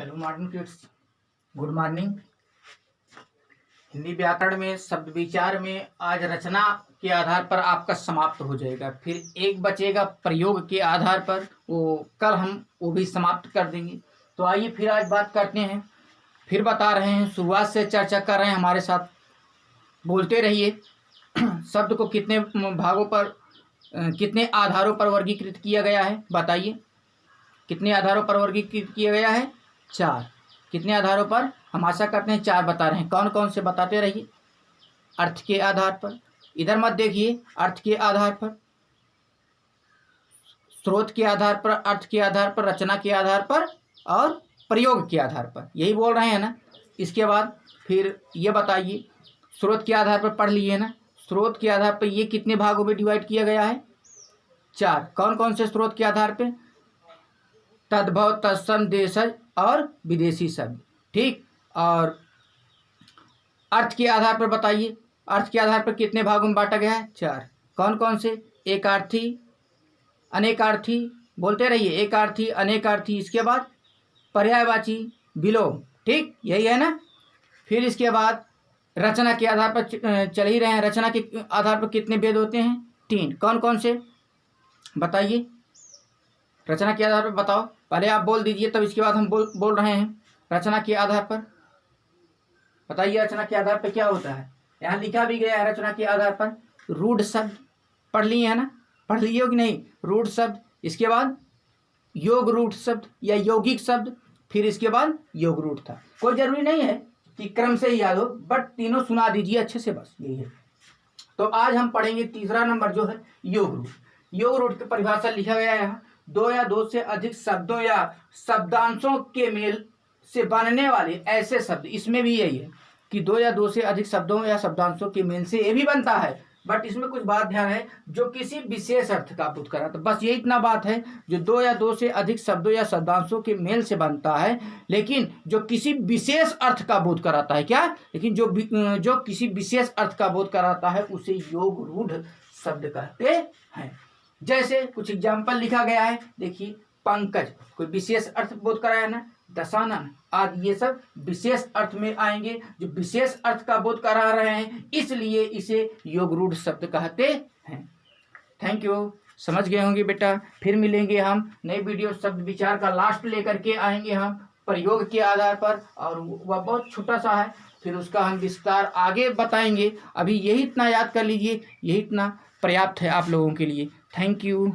Hello morning kids, good morning. Hindi व्याकरण में शब्द विचार में आज रचना के आधार पर आपका समाप्त हो जाएगा। फिर एक बचेगा प्रयोग के आधार पर, वो कल हम वो भी समाप्त कर देंगे। तो आइए फिर आज बात करते हैं। फिर बता रहे हैं, शुरुआत से चर्चा कर रहे हैं, हमारे साथ बोलते रहिए। शब्द को कितने भागों पर, कितने आधारों पर वर्गीकृत किया गया है, बताइए। कितने आधारों पर वर्गीकृत किया गया है? 4। कितने आधारों पर? हम आशा करते हैं 4 बता रहे हैं। कौन कौन से बताते रहिए। अर्थ के आधार पर, इधर मत देखिए, अर्थ के आधार पर, स्रोत के आधार पर, अर्थ के आधार पर, रचना के आधार पर और प्रयोग के आधार पर, यही बोल रहे हैं ना। इसके बाद फिर ये बताइए, स्रोत के आधार पर पढ़ लिए ना। स्रोत के आधार पर ये कितने भागों में डिवाइड किया गया है? 4। कौन कौन से स्रोत के आधार पर? तद्भव, तत्सम, देशज और विदेशी शब्द, ठीक। और अर्थ के आधार पर बताइए, अर्थ के आधार पर कितने भागों में बांटा गया है? 4। कौन कौन से? एकार्थी, अनेकार्थी, बोलते रहिए, एकार्थी, अनेकार्थी। इसके बाद पर्यायवाची, विलोम, ठीक, यही है ना। फिर इसके बाद रचना के आधार पर चल ही रहे हैं। रचना के आधार पर कितने भेद होते हैं? 3। कौन कौन से बताइए? रचना के आधार पर बताओ, पहले आप बोल दीजिए, तब इसके बाद हम बोल रहे हैं। रचना के आधार पर बताइए, रचना के आधार पर क्या होता है? यहाँ लिखा भी गया है, रचना के आधार पर रूढ़ शब्द, पढ़ लिए है ना, पढ़ लिए हो कि नहीं? रूढ़ शब्द, इसके बाद योग रूढ़ शब्द या यौगिक शब्द, फिर इसके बाद योग रूढ़ था। कोई जरूरी नहीं है कि क्रम से ही याद हो, बट तीनों सुना दीजिए अच्छे से, बस यही है। तो आज हम पढ़ेंगे तीसरा नंबर जो है योग रूढ़। योग रूढ़ की परिभाषा लिखा गया है यहाँ, 2 या 2 से अधिक शब्दों या शब्दांशों के मेल से बनने वाले ऐसे शब्द। इसमें भी यही है कि 2 या 2 से अधिक शब्दों या शब्दांशों के मेल से ये भी बनता है, बट इसमें कुछ बात ध्यान है, जो किसी विशेष अर्थ का बोध कराता है। बस ये इतना बात है, जो 2 या 2 से अधिक शब्दों या शब्दांशों के मेल से बनता है, लेकिन जो किसी विशेष अर्थ का बोध कराता है। क्या? लेकिन जो किसी विशेष अर्थ का बोध कराता है, उसे योग रूढ़ शब्द कहते हैं। जैसे कुछ एग्जाम्पल लिखा गया है, देखिए, पंकज कोई विशेष अर्थ बोध कराया ना, दशानन आदि, ये सब विशेष अर्थ में आएंगे, जो विशेष अर्थ का बोध करा रहे हैं, इसलिए इसे योग रूढ़ शब्द कहते हैं। थैंक यू, समझ गए होंगे बेटा। फिर मिलेंगे हम नई वीडियो, शब्द विचार का लास्ट लेकर के आएंगे हम प्रयोग के आधार पर, और वह बहुत छोटा सा है, फिर उसका हम विस्तार आगे बताएंगे। अभी यही इतना याद कर लीजिए, यही इतना पर्याप्त है आप लोगों के लिए। Thank you.